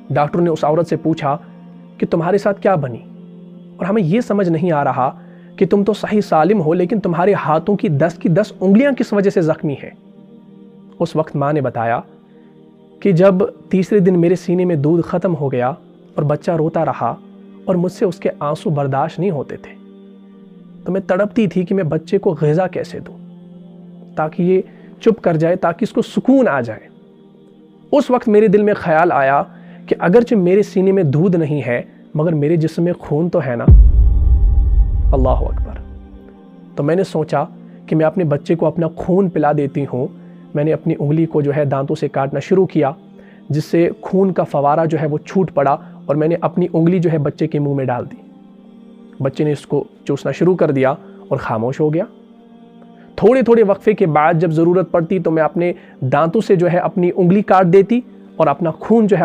Doctor نے اس عورت سے پوچھا کہ تمہارے ساتھ کیا بنی، اور ہمیں یہ سمجھ نہیں آ رہا کہ تم تو صحیح سالم ہو، لیکن تمہارے ہاتھوں کی 10 کی 10 انگلیاں کس وجہ سے زخمی ہیں۔ اس وقت ماں نے بتایا کہ جب تیسرے دن میرے سینے میں دودھ ختم ہو گیا اور بچہ روتا رہا اور مجھ سے اس کے آنسو برداشت نہیں ہوتے تھے، تو میں تڑپتی تھی کہ میں بچے کو غذا کیسے دوں تاکہ یہ چپ کر جائے، تاکہ اس کو سکون آ جائے۔ اس وقت میرے دل میں خیال آیا کہ اگرچہ میرے سینے میں دودھ نہیں ہے مگر میرے جسم میں خون تو ہے نا۔ اللہ اکبر۔ تو میں نے سوچا کہ میں اپنے بچے کو اپنا خون پلا دیتی ہوں۔ میں نے اپنی انگلی کو جو ہے دانتوں سے کاٹنا شروع کیا، جس سے خون کا فوارہ جو ہے وہ چھوٹ پڑا، اور میں نے اپنی انگلی جو ہے بچے کے منہ میں ڈال دی۔ بچے نے اس کو چوسنا شروع کر دیا اور خاموش ہو گیا۔ تھوڑے وقفے کے بعد جب ضرورت پڑتی تو میں اپنے دانتوں سے جو ہے اپنی انگلی کاٹ دیتی اور اپنا خون جو ہے